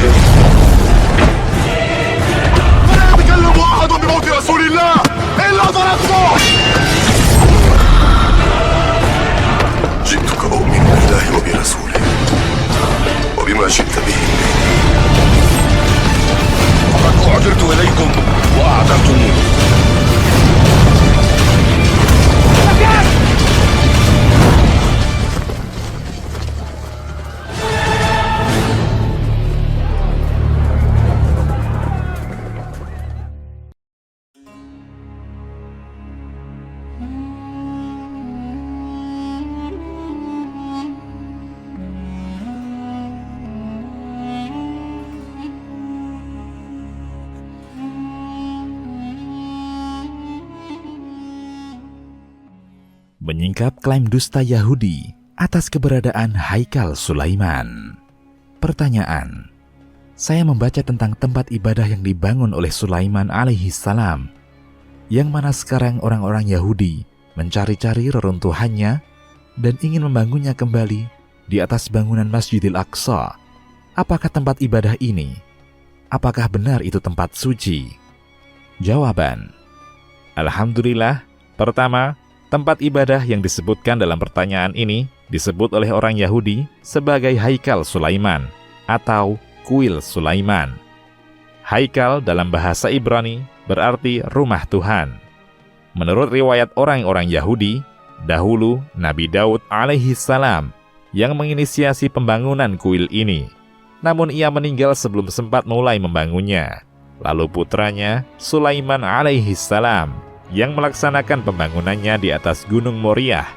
لا يتكلم أحد بموت رسول الله إلا ضربته. جئتك أؤمن بالله وبرسوله وبما جئت به. فقد أعذرت إليكم وأعذرتموني. Menyingkap klaim dusta Yahudi atas keberadaan Haikal Sulaiman. Pertanyaan: saya membaca tentang tempat ibadah yang dibangun oleh Sulaiman alaihi salam, yang mana sekarang orang-orang Yahudi mencari-cari reruntuhannya dan ingin membangunnya kembali di atas bangunan Masjidil Aqsa. Apakah tempat ibadah ini? Apakah benar itu tempat suci? Jawaban: alhamdulillah. Pertama, tempat ibadah yang disebutkan dalam pertanyaan ini disebut oleh orang Yahudi sebagai Haikal Sulaiman atau Kuil Sulaiman. Haikal dalam bahasa Ibrani berarti rumah Tuhan. Menurut riwayat orang-orang Yahudi, dahulu Nabi Daud alaihi salam yang menginisiasi pembangunan kuil ini. Namun ia meninggal sebelum sempat mulai membangunnya. Lalu putranya Sulaiman alaihi salam yang melaksanakan pembangunannya di atas Gunung Moriah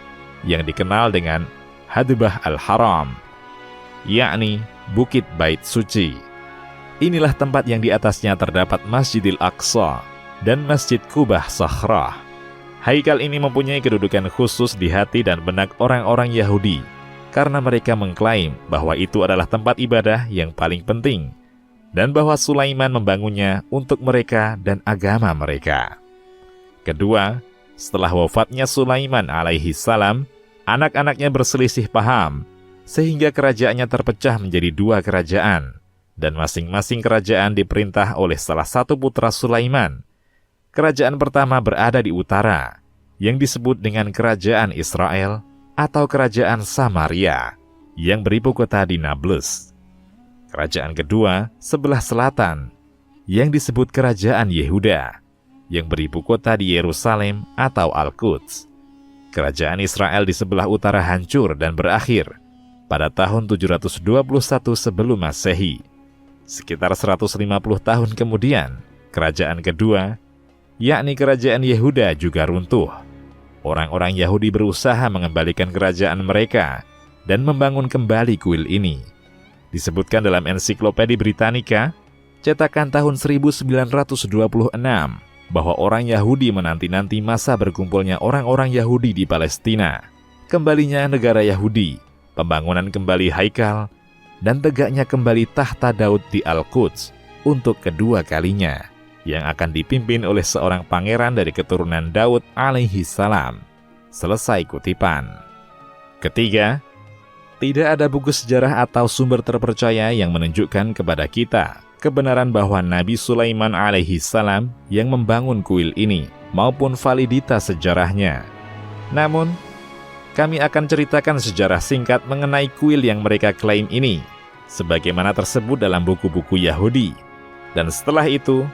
yang dikenal dengan Hadbah al-Haram, yakni Bukit Bait Suci. Inilah tempat yang di atasnya terdapat Masjidil Aqsa dan Masjid Qubah Sakhrah. Haikal ini mempunyai kedudukan khusus di hati dan benak orang-orang Yahudi karena mereka mengklaim bahwa itu adalah tempat ibadah yang paling penting dan bahwa Sulaiman membangunnya untuk mereka dan agama mereka. Kedua, setelah wafatnya Sulaiman alaihi salam, anak-anaknya berselisih paham, sehingga kerajaannya terpecah menjadi dua kerajaan, dan masing-masing kerajaan diperintah oleh salah satu putra Sulaiman. Kerajaan pertama berada di utara, yang disebut dengan Kerajaan Israel atau Kerajaan Samaria, yang beribu kota di Nablus. Kerajaan kedua sebelah selatan, yang disebut Kerajaan Yehuda, yang beribu kota di Yerusalem atau Al-Quds. Kerajaan Israel di sebelah utara hancur dan berakhir pada tahun 721 sebelum Masehi. Sekitar 150 tahun kemudian, kerajaan kedua, yakni Kerajaan Yehuda juga runtuh. Orang-orang Yahudi berusaha mengembalikan kerajaan mereka dan membangun kembali kuil ini. Disebutkan dalam Ensiklopedia Britannica, cetakan tahun 1926, bahwa orang Yahudi menanti-nanti masa berkumpulnya orang-orang Yahudi di Palestina, kembalinya negara Yahudi, pembangunan kembali Haikal, dan tegaknya kembali tahta Daud di Al-Quds untuk kedua kalinya, yang akan dipimpin oleh seorang pangeran dari keturunan Daud alaihi salam. Selesai kutipan. Ketiga, tidak ada buku sejarah atau sumber terpercaya yang menunjukkan kepada kita kebenaran bahwa Nabi Sulaiman alaihi salam yang membangun kuil ini maupun validitas sejarahnya. Namun, kami akan ceritakan sejarah singkat mengenai kuil yang mereka klaim ini, sebagaimana tersebut dalam buku-buku Yahudi. Dan setelah itu,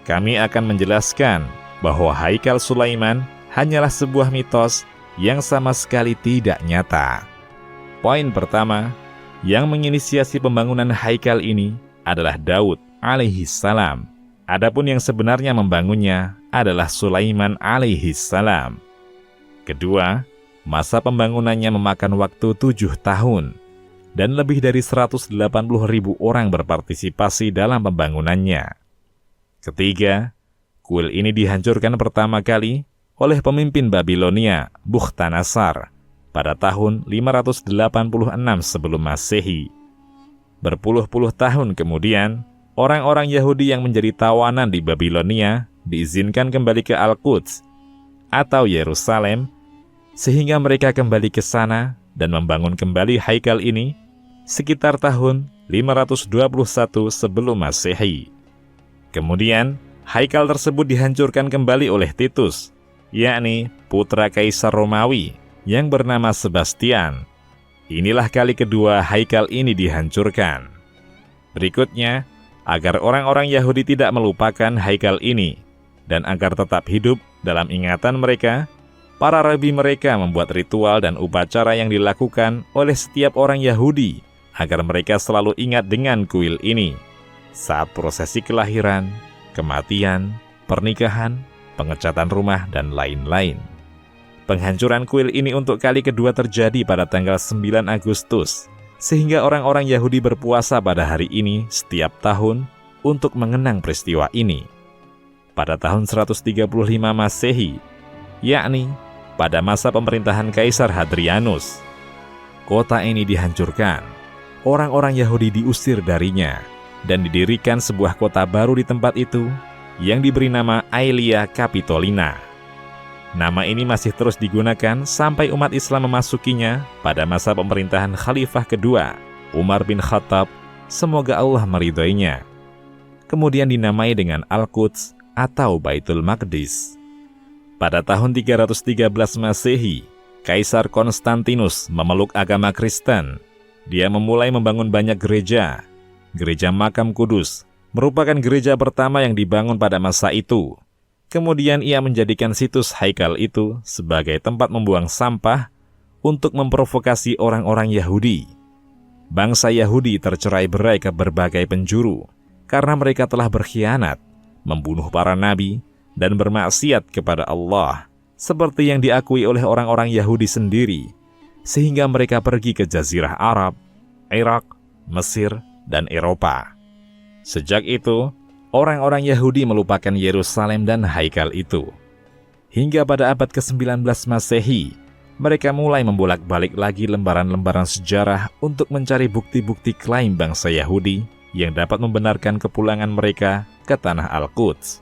kami akan menjelaskan bahwa Haikal Sulaiman hanyalah sebuah mitos yang sama sekali tidak nyata. Poin pertama, yang menginisiasi pembangunan Haikal ini adalah Daud alaihi salam. Adapun yang sebenarnya membangunnya adalah Sulaiman alaihi salam. Kedua, masa pembangunannya memakan waktu 7 tahun dan lebih dari 180.000 orang berpartisipasi dalam pembangunannya. Ketiga, kuil ini dihancurkan pertama kali oleh pemimpin Babilonia, Bukhtanasar, pada tahun 586 sebelum Masehi. Berpuluh-puluh tahun kemudian, orang-orang Yahudi yang menjadi tawanan di Babilonia diizinkan kembali ke Al-Quds atau Yerusalem, sehingga mereka kembali ke sana dan membangun kembali Haikal ini sekitar tahun 521 sebelum Masehi. Kemudian, haikal tersebut dihancurkan kembali oleh Titus, yakni putra Kaisar Romawi yang bernama Sebastian. Inilah kali kedua haikal ini dihancurkan. Berikutnya, agar orang-orang Yahudi tidak melupakan haikal ini, dan agar tetap hidup dalam ingatan mereka, para rabi mereka membuat ritual dan upacara yang dilakukan oleh setiap orang Yahudi, agar mereka selalu ingat dengan kuil ini, saat prosesi kelahiran, kematian, pernikahan, pengecatan rumah, dan lain-lain. Penghancuran kuil ini untuk kali kedua terjadi pada tanggal 9 Agustus, sehingga orang-orang Yahudi berpuasa pada hari ini setiap tahun untuk mengenang peristiwa ini. Pada tahun 135 Masehi, yakni pada masa pemerintahan Kaisar Hadrianus, kota ini dihancurkan. Orang-orang Yahudi diusir darinya, dan didirikan sebuah kota baru di tempat itu yang diberi nama Aelia Capitolina. Nama ini masih terus digunakan sampai umat Islam memasukinya pada masa pemerintahan Khalifah kedua, Umar bin Khattab, semoga Allah meridhoinya. Kemudian dinamai dengan Al-Quds atau Baitul Maqdis. Pada tahun 313 Masehi, Kaisar Konstantinus memeluk agama Kristen. Dia memulai membangun banyak gereja. Gereja Makam Kudus merupakan gereja pertama yang dibangun pada masa itu. Kemudian ia menjadikan situs haikal itu sebagai tempat membuang sampah untuk memprovokasi orang-orang Yahudi. Bangsa Yahudi tercerai-berai ke berbagai penjuru karena mereka telah berkhianat, membunuh para nabi, dan bermaksiat kepada Allah, seperti yang diakui oleh orang-orang Yahudi sendiri, sehingga mereka pergi ke Jazirah Arab, Irak, Mesir, dan Eropa. Sejak itu, orang-orang Yahudi melupakan Yerusalem dan haikal itu. Hingga pada abad ke-19 Masehi, mereka mulai membolak-balik lagi lembaran-lembaran sejarah untuk mencari bukti-bukti klaim bangsa Yahudi yang dapat membenarkan kepulangan mereka ke tanah Al-Quds.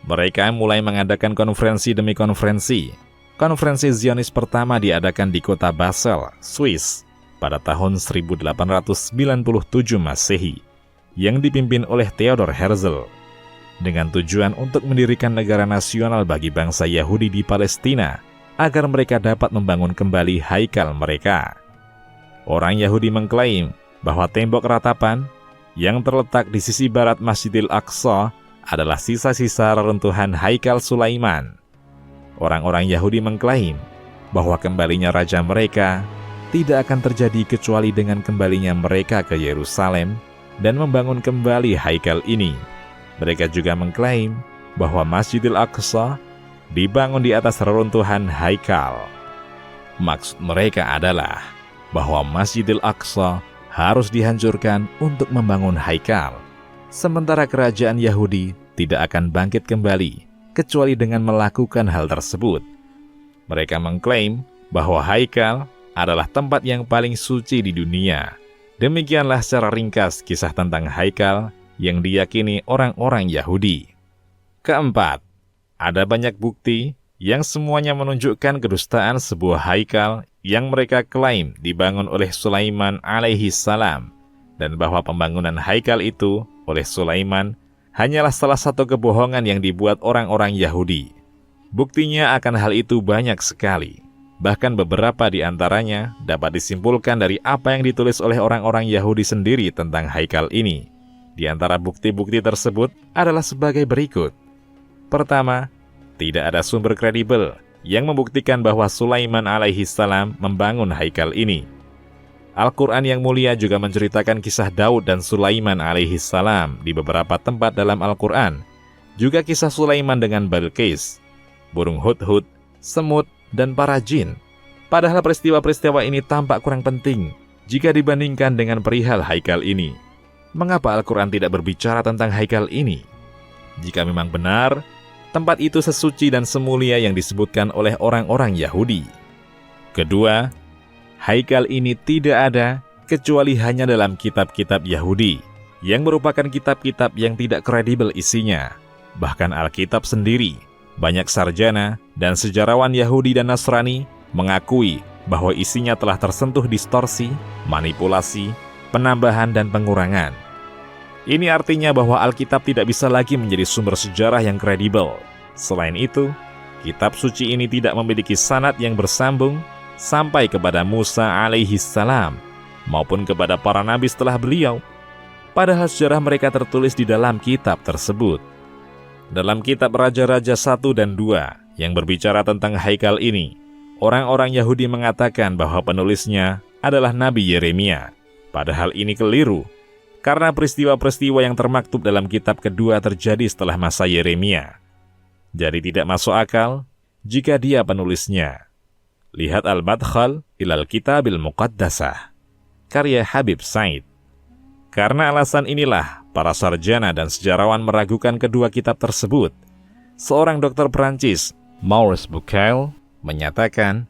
Mereka mulai mengadakan konferensi demi konferensi. Konferensi Zionis pertama diadakan di kota Basel, Swiss, pada tahun 1897 Masehi, yang dipimpin oleh Theodor Herzl, dengan tujuan untuk mendirikan negara nasional bagi bangsa Yahudi di Palestina, agar mereka dapat membangun kembali haikal mereka. Orang Yahudi mengklaim bahwa tembok ratapan yang terletak di sisi barat Masjidil Aqsa adalah sisa-sisa reruntuhan haikal Sulaiman. Orang-orang Yahudi mengklaim bahwa kembalinya raja mereka tidak akan terjadi kecuali dengan kembalinya mereka ke Yerusalem dan membangun kembali haikal ini. Mereka juga mengklaim bahwa Masjidil Aqsa dibangun di atas reruntuhan haikal. Maksud mereka adalah bahwa Masjidil Aqsa harus dihancurkan untuk membangun haikal, sementara kerajaan Yahudi tidak akan bangkit kembali kecuali dengan melakukan hal tersebut. Mereka mengklaim bahwa haikal adalah tempat yang paling suci di dunia. Demikianlah secara ringkas kisah tentang haikal yang diyakini orang-orang Yahudi. Keempat, ada banyak bukti yang semuanya menunjukkan kedustaan sebuah haikal yang mereka klaim dibangun oleh Sulaiman alaihi salam, dan bahwa pembangunan haikal itu oleh Sulaiman hanyalah salah satu kebohongan yang dibuat orang-orang Yahudi. Buktinya akan hal itu banyak sekali. Bahkan beberapa di antaranya dapat disimpulkan dari apa yang ditulis oleh orang-orang Yahudi sendiri tentang haikal ini. Di antara bukti-bukti tersebut adalah sebagai berikut. Pertama, tidak ada sumber kredibel yang membuktikan bahwa Sulaiman alaihi salam membangun haikal ini. Al-Quran yang mulia juga menceritakan kisah Daud dan Sulaiman alaihi salam di beberapa tempat dalam Al-Quran. Juga kisah Sulaiman dengan Balqis, burung hudhud, semut, dan para jin. Padahal peristiwa-peristiwa ini tampak kurang penting jika dibandingkan dengan perihal haikal ini. Mengapa Al-Quran tidak berbicara tentang haikal ini? Jika memang benar, tempat itu sesuci dan semulia yang disebutkan oleh orang-orang Yahudi. Kedua, haikal ini tidak ada kecuali hanya dalam kitab-kitab Yahudi, yang merupakan kitab-kitab yang tidak kredibel isinya. Bahkan Alkitab sendiri, banyak sarjana dan sejarawan Yahudi dan Nasrani mengakui bahwa isinya telah tersentuh distorsi, manipulasi, penambahan dan pengurangan. Ini artinya bahwa Alkitab tidak bisa lagi menjadi sumber sejarah yang kredibel. Selain itu, kitab suci ini tidak memiliki sanad yang bersambung sampai kepada Musa alaihi salam maupun kepada para nabi setelah beliau. Padahal sejarah mereka tertulis di dalam kitab tersebut. Dalam kitab Raja-Raja 1 dan 2 yang berbicara tentang haikal ini, orang-orang Yahudi mengatakan bahwa penulisnya adalah Nabi Yeremia. Padahal ini keliru, karena peristiwa-peristiwa yang termaktub dalam kitab kedua terjadi setelah masa Yeremia. Jadi tidak masuk akal jika dia penulisnya. Lihat Al-Madkhal ilal Kitabil Muqaddasah, karya Habib Said. Karena alasan inilah, para sarjana dan sejarawan meragukan kedua kitab tersebut. Seorang dokter Perancis, Maurice Bucaille, menyatakan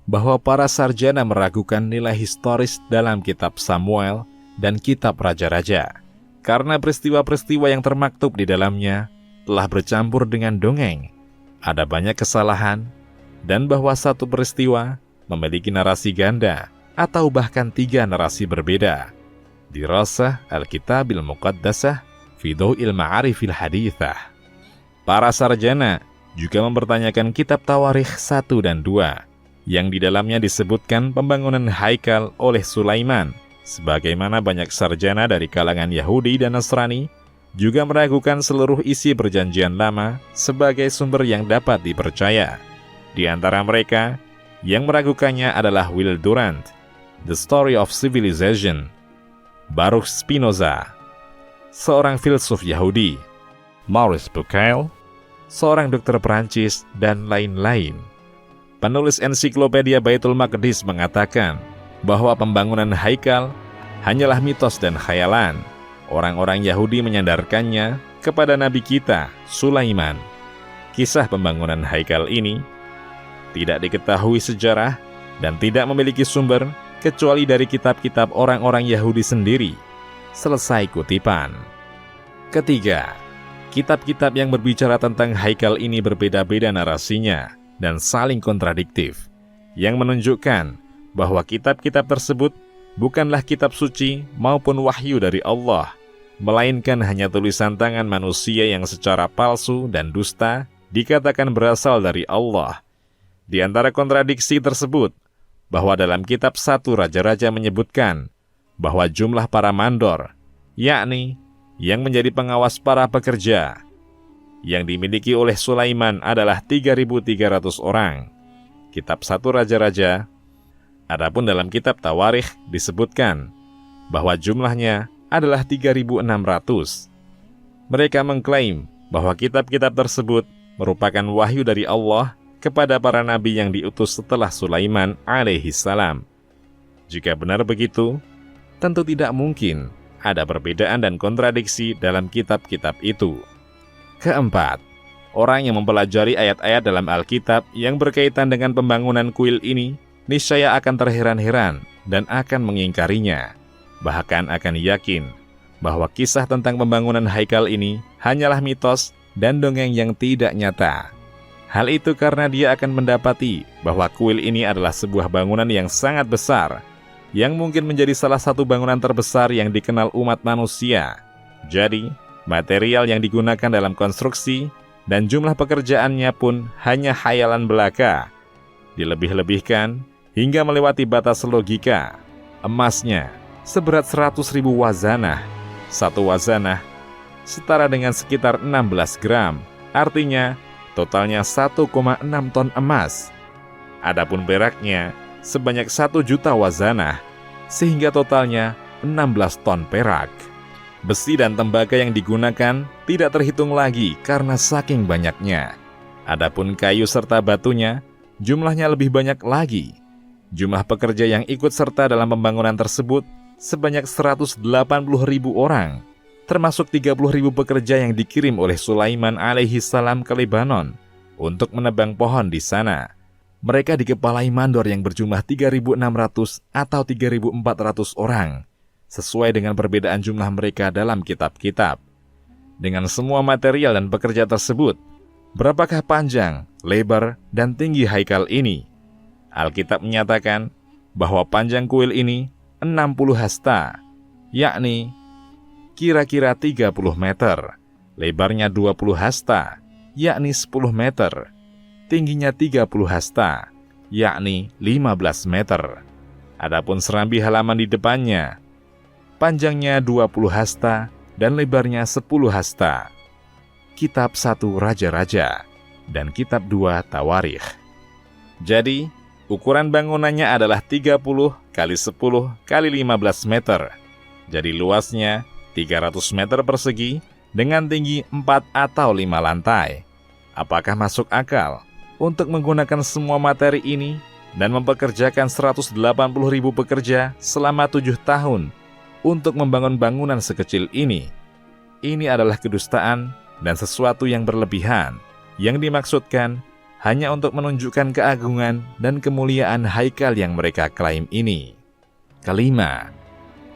bahwa para sarjana meragukan nilai historis dalam kitab Samuel dan kitab Raja-Raja, karena peristiwa-peristiwa yang termaktub di dalamnya telah bercampur dengan dongeng, ada banyak kesalahan, dan bahwa satu peristiwa memiliki narasi ganda atau bahkan 3 narasi berbeda. Dirasah Al-Kitabil Muqaddasah fi Dhaw'il Ma'arifil Hadithah. Para sarjana juga mempertanyakan kitab Tawarikh 1 dan 2 yang di dalamnya disebutkan pembangunan haikal oleh Sulaiman, sebagaimana banyak sarjana dari kalangan Yahudi dan Nasrani juga meragukan seluruh isi Perjanjian Lama sebagai sumber yang dapat dipercaya. Di antara mereka, yang meragukannya adalah Will Durant, The Story of Civilization, Baruch Spinoza, seorang filsuf Yahudi, Maurice Bucaille, seorang dokter Perancis, dan lain-lain. Penulis ensiklopedia Baitul Maqdis mengatakan bahwa pembangunan haikal hanyalah mitos dan khayalan. Orang-orang Yahudi menyandarkannya kepada nabi kita, Sulaiman. Kisah pembangunan haikal ini tidak diketahui sejarah dan tidak memiliki sumber kecuali dari kitab-kitab orang-orang Yahudi sendiri. Selesai kutipan. Ketiga, kitab-kitab yang berbicara tentang haikal ini berbeda-beda narasinya dan saling kontradiktif, yang menunjukkan bahwa kitab-kitab tersebut bukanlah kitab suci maupun wahyu dari Allah, melainkan hanya tulisan tangan manusia yang secara palsu dan dusta dikatakan berasal dari Allah. Di antara kontradiksi tersebut, bahwa dalam kitab 1 Raja-Raja menyebutkan bahwa jumlah para mandor, yakni yang menjadi pengawas para pekerja, yang dimiliki oleh Sulaiman adalah 3.300 orang. Kitab 1 Raja-Raja. Adapun dalam kitab Tawarikh disebutkan bahwa jumlahnya adalah 3.600. Mereka mengklaim bahwa kitab-kitab tersebut merupakan wahyu dari Allah kepada para nabi yang diutus setelah Sulaiman alaihi salam. Jika benar begitu, tentu tidak mungkin ada perbedaan dan kontradiksi dalam kitab-kitab itu. Keempat, orang yang mempelajari ayat-ayat dalam Alkitab yang berkaitan dengan pembangunan kuil ini niscaya akan terheran-heran dan akan mengingkarinya. Bahkan akan yakin bahwa kisah tentang pembangunan haikal ini hanyalah mitos dan dongeng yang tidak nyata. Hal itu karena dia akan mendapati bahwa kuil ini adalah sebuah bangunan yang sangat besar, yang mungkin menjadi salah satu bangunan terbesar yang dikenal umat manusia. Jadi, material yang digunakan dalam konstruksi dan jumlah pekerjaannya pun hanya khayalan belaka. Dilebih-lebihkan hingga melewati batas logika. Emasnya seberat 100.000 wazanah. Satu wazanah setara dengan sekitar 16 gram. Artinya, totalnya 1,6 ton emas. Adapun peraknya sebanyak 1 juta wazanah, sehingga totalnya 16 ton perak. Besi dan tembaga yang digunakan tidak terhitung lagi karena saking banyaknya. Adapun kayu serta batunya, jumlahnya lebih banyak lagi. Jumlah pekerja yang ikut serta dalam pembangunan tersebut sebanyak 180.000 orang, termasuk 30.000 pekerja yang dikirim oleh Sulaiman alaihi salam ke Lebanon untuk menebang pohon di sana. Mereka dikepalai mandor yang berjumlah 3.600 atau 3.400 orang, sesuai dengan perbedaan jumlah mereka dalam kitab-kitab. Dengan semua material dan pekerja tersebut, berapakah panjang, lebar, dan tinggi haikal ini? Alkitab menyatakan bahwa panjang kuil ini 60 hasta, yakni kira-kira 30 meter, lebarnya 20 hasta, yakni 10 meter, tingginya 30 hasta, yakni 15 meter. Adapun serambi halaman di depannya, panjangnya 20 hasta dan lebarnya 10 hasta. Kitab 1 Raja-Raja dan Kitab 2 Tawarikh. Jadi, ukuran bangunannya adalah 30 kali 10 kali 15 meter. Jadi luasnya 300 meter persegi dengan tinggi 4 atau 5 lantai. Apakah masuk akal untuk menggunakan semua materi ini dan mempekerjakan 180.000 pekerja selama 7 tahun untuk membangun bangunan sekecil ini? Ini adalah kedustaan dan sesuatu yang berlebihan, yang dimaksudkan hanya untuk menunjukkan keagungan dan kemuliaan haikal yang mereka klaim ini. Kelima,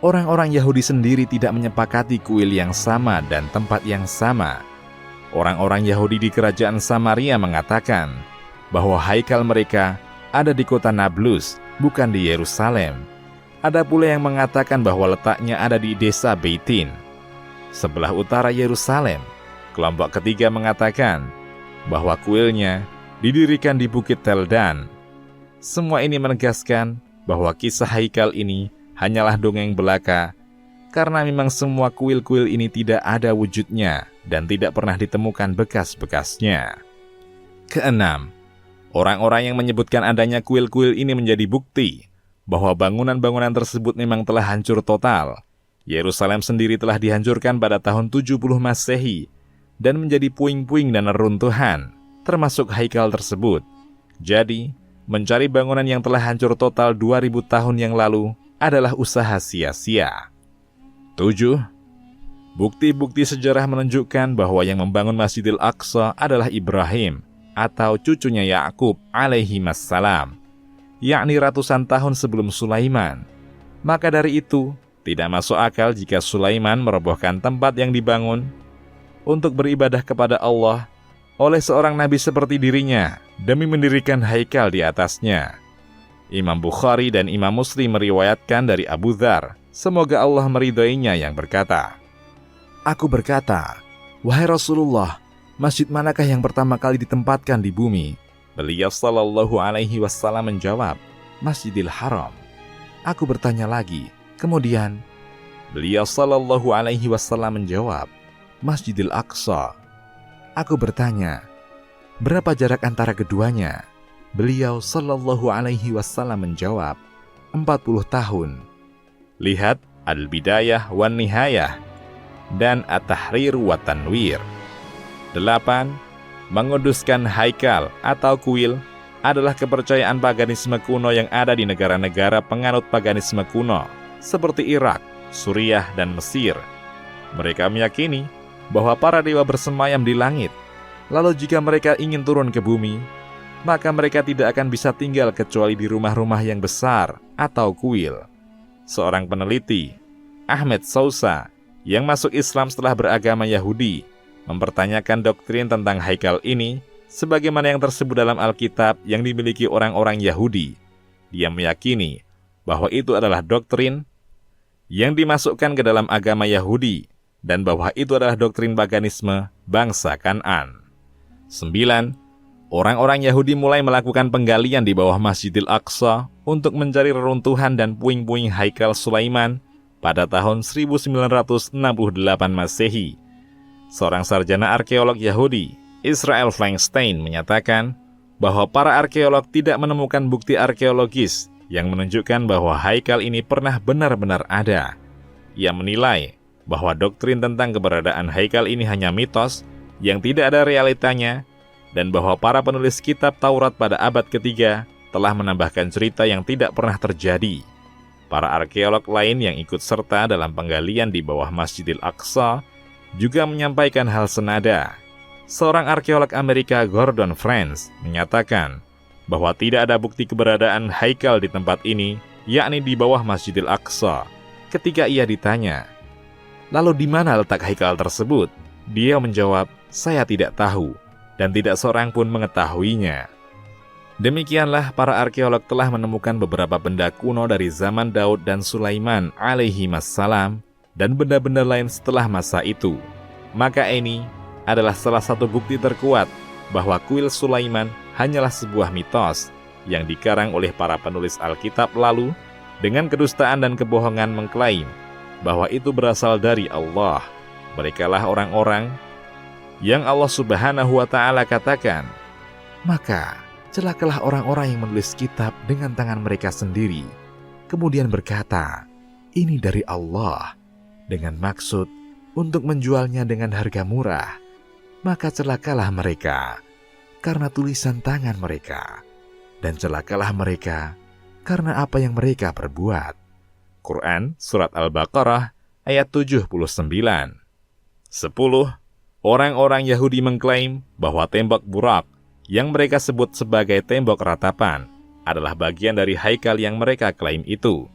orang-orang Yahudi sendiri tidak menyepakati kuil yang sama dan tempat yang sama. Orang-orang Yahudi di kerajaan Samaria mengatakan bahwa haikal mereka ada di kota Nablus, bukan di Yerusalem. Ada pula yang mengatakan bahwa letaknya ada di desa Beitin, sebelah utara Yerusalem. Kelompok ketiga mengatakan bahwa kuilnya didirikan di Bukit Teldan. Semua ini menegaskan bahwa kisah haikal ini hanyalah dongeng belaka, karena memang semua kuil-kuil ini tidak ada wujudnya dan tidak pernah ditemukan bekas-bekasnya. Keenam, orang-orang yang menyebutkan adanya kuil-kuil ini menjadi bukti bahwa bangunan-bangunan tersebut memang telah hancur total. Yerusalem sendiri telah dihancurkan pada tahun 70 Masehi dan menjadi puing-puing dan reruntuhan, termasuk haikal tersebut. Jadi, mencari bangunan yang telah hancur total 2000 tahun yang lalu adalah usaha sia-sia. 7. Bukti-bukti sejarah menunjukkan bahwa yang membangun Masjidil Aqsa adalah Ibrahim atau cucunya Yakub alaihi wassalam, yakni ratusan tahun sebelum Sulaiman. Maka dari itu, tidak masuk akal jika Sulaiman merobohkan tempat yang dibangun untuk beribadah kepada Allah oleh seorang nabi seperti dirinya demi mendirikan haikal di atasnya. Imam Bukhari dan Imam Muslim meriwayatkan dari Abu Dzar, semoga Allah meridhoinya, yang berkata, "Aku berkata, wahai Rasulullah, masjid manakah yang pertama kali ditempatkan di bumi?" Beliau sallallahu alaihi wasallam menjawab, "Masjidil Haram." Aku bertanya lagi, kemudian beliau sallallahu alaihi wasallam menjawab, "Masjidil Aqsa." Aku bertanya, berapa jarak antara keduanya? Beliau sallallahu alaihi wasallam menjawab, 40 tahun. Lihat Al-Bidayah wan Nihayah dan At-Tahrir wa Tanwir. 8. Menguduskan haikal atau kuil adalah kepercayaan paganisme kuno yang ada di negara-negara penganut paganisme kuno seperti Irak, Suriah, dan Mesir. Mereka meyakini bahwa para dewa bersemayam di langit. Lalu jika mereka ingin turun ke bumi, maka mereka tidak akan bisa tinggal kecuali di rumah-rumah yang besar atau kuil. Seorang peneliti, Ahmed Sousa, yang masuk Islam setelah beragama Yahudi, mempertanyakan doktrin tentang haikal ini sebagaimana yang tersebut dalam Alkitab yang dimiliki orang-orang Yahudi. Dia meyakini bahwa itu adalah doktrin yang dimasukkan ke dalam agama Yahudi dan bahwa itu adalah doktrin paganisme bangsa Kan'an. 9. Orang-orang Yahudi mulai melakukan penggalian di bawah Masjidil Aqsa untuk mencari reruntuhan dan puing-puing haikal Sulaiman pada tahun 1968 Masehi. Seorang sarjana arkeolog Yahudi, Israel Feinstein, menyatakan bahwa para arkeolog tidak menemukan bukti arkeologis yang menunjukkan bahwa haikal ini pernah benar-benar ada. Ia menilai bahwa doktrin tentang keberadaan haikal ini hanya mitos yang tidak ada realitanya, dan bahwa para penulis kitab Taurat pada abad ketiga telah menambahkan cerita yang tidak pernah terjadi. Para arkeolog lain yang ikut serta dalam penggalian di bawah Masjidil Aqsa juga menyampaikan hal senada. Seorang arkeolog Amerika, Gordon French, menyatakan bahwa tidak ada bukti keberadaan haikal di tempat ini, yakni di bawah Masjidil Aqsa. Ketika ia ditanya, "Lalu di mana letak haikal tersebut?" Dia menjawab, "Saya tidak tahu, dan tidak seorang pun mengetahuinya." Demikianlah para arkeolog telah menemukan beberapa benda kuno dari zaman Daud dan Sulaiman alaihi wassalam dan benda-benda lain setelah masa itu. Maka ini adalah salah satu bukti terkuat bahwa kuil Sulaiman hanyalah sebuah mitos yang dikarang oleh para penulis Alkitab lalu dengan kedustaan dan kebohongan mengklaim bahwa itu berasal dari Allah. Merekalah orang-orang yang Allah Subhanahu wa Ta'ala katakan, "Maka celakalah orang-orang yang menulis kitab dengan tangan mereka sendiri, kemudian berkata, 'Ini dari Allah,' dengan maksud untuk menjualnya dengan harga murah. Maka celakalah mereka karena tulisan tangan mereka, dan celakalah mereka karena apa yang mereka perbuat." Quran Surat Al-Baqarah ayat 79. 10. Orang-orang Yahudi mengklaim bahwa tembok Burak yang mereka sebut sebagai tembok ratapan adalah bagian dari haikal yang mereka klaim itu.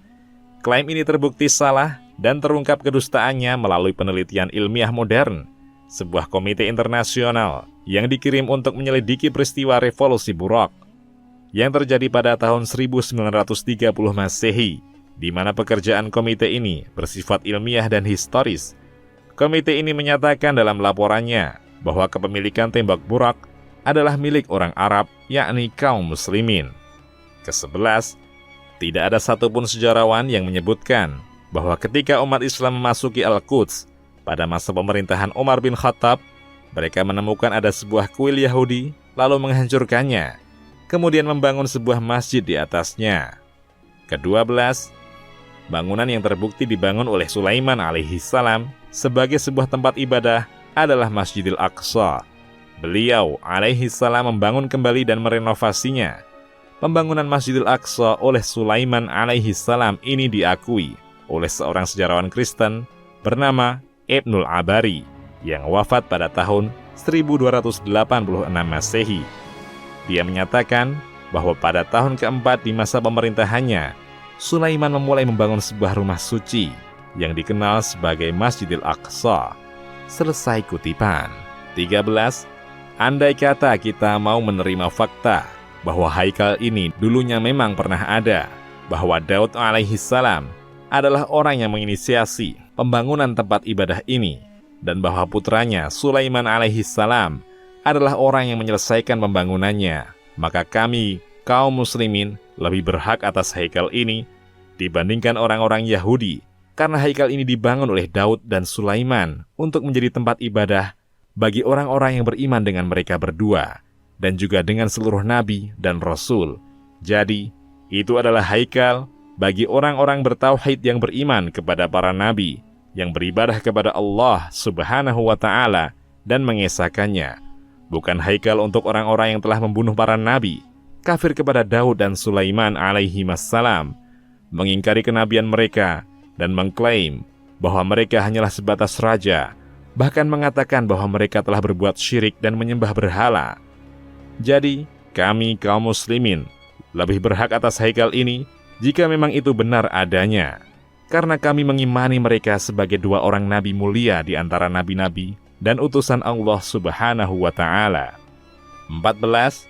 Klaim ini terbukti salah dan terungkap kedustaannya melalui penelitian ilmiah modern, sebuah komite internasional yang dikirim untuk menyelidiki peristiwa revolusi Burak yang terjadi pada tahun 1930 Masehi, di mana pekerjaan komite ini bersifat ilmiah dan historis. Komite ini menyatakan dalam laporannya bahwa kepemilikan tembok Burak adalah milik orang Arab, yakni kaum muslimin. Ke-11, tidak ada satupun sejarawan yang menyebutkan bahwa ketika umat Islam memasuki Al-Quds pada masa pemerintahan Umar bin Khattab, mereka menemukan ada sebuah kuil Yahudi lalu menghancurkannya, kemudian membangun sebuah masjid di atasnya. Ke-12, bangunan yang terbukti dibangun oleh Sulaiman alaihissalam sebagai sebuah tempat ibadah adalah Masjidil Aqsa. Beliau alaihissalam membangun kembali dan merenovasinya. Pembangunan Masjidil Aqsa oleh Sulaiman alaihissalam ini diakui oleh seorang sejarawan Kristen bernama Ibnul Abari yang wafat pada tahun 1286 Masehi. Dia menyatakan bahwa pada tahun keempat di masa pemerintahannya, Sulaiman memulai membangun sebuah rumah suci yang dikenal sebagai Masjidil Aqsa. Selesai kutipan. 13. Andai kata kita mau menerima fakta bahwa haikal ini dulunya memang pernah ada, bahwa Daud alaihissalam adalah orang yang menginisiasi pembangunan tempat ibadah ini, dan bahwa putranya Sulaiman alaihissalam adalah orang yang menyelesaikan pembangunannya, maka kami, kaum muslimin, lebih berhak atas haikal ini dibandingkan orang-orang Yahudi, karena haikal ini dibangun oleh Daud dan Sulaiman untuk menjadi tempat ibadah bagi orang-orang yang beriman dengan mereka berdua, dan juga dengan seluruh nabi dan rasul. Jadi, itu adalah haikal bagi orang-orang bertauhid yang beriman kepada para nabi, yang beribadah kepada Allah Subhanahu wa Ta'ala dan mengesahkannya. Bukan haikal untuk orang-orang yang telah membunuh para nabi, kafir kepada Daud dan Sulaiman alaihi wassalam, mengingkari kenabian mereka, dan mengklaim bahwa mereka hanyalah sebatas raja, bahkan mengatakan bahwa mereka telah berbuat syirik dan menyembah berhala. Jadi, kami kaum muslimin lebih berhak atas haikal ini jika memang itu benar adanya, karena kami mengimani mereka sebagai dua orang nabi mulia di antara nabi-nabi dan utusan Allah Subhanahu wa Ta'ala. 14.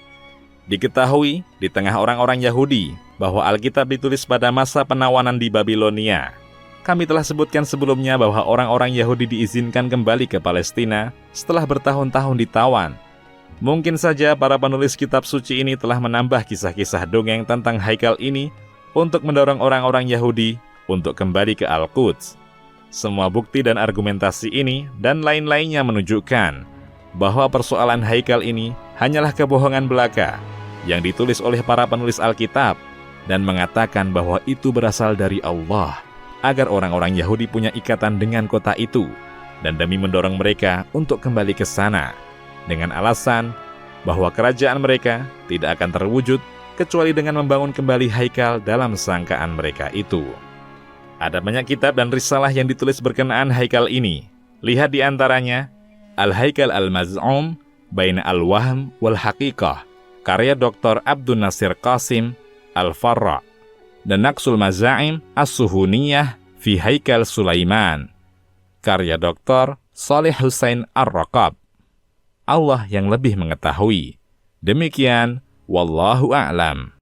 Diketahui di tengah orang-orang Yahudi bahwa Alkitab ditulis pada masa penawanan di Babilonia. Kami telah sebutkan sebelumnya bahwa orang-orang Yahudi diizinkan kembali ke Palestina setelah bertahun-tahun ditawan. Mungkin saja para penulis kitab suci ini telah menambah kisah-kisah dongeng tentang haikal ini untuk mendorong orang-orang Yahudi untuk kembali ke Al-Quds. Semua bukti dan argumentasi ini dan lain-lainnya menunjukkan bahwa persoalan haikal ini hanyalah kebohongan belaka yang ditulis oleh para penulis Alkitab dan mengatakan bahwa itu berasal dari Allah, agar orang-orang Yahudi punya ikatan dengan kota itu, dan demi mendorong mereka untuk kembali ke sana, dengan alasan bahwa kerajaan mereka tidak akan terwujud kecuali dengan membangun kembali haikal dalam sangkaan mereka itu. Ada banyak kitab dan risalah yang ditulis berkenaan haikal ini. Lihat di antaranya, Al-Haikal Al-Maz'um Baina Al-Wahm Wal-Haqiqah, karya Dr. Abdul Nasir Qasim Al-Farra, dan Naqsul Maza'im As-Suhuniyah fi Haikal Sulaiman, karya Dr. Salih Hussein Ar-Raqab. Allah yang lebih mengetahui. Demikian, Wallahu a'lam.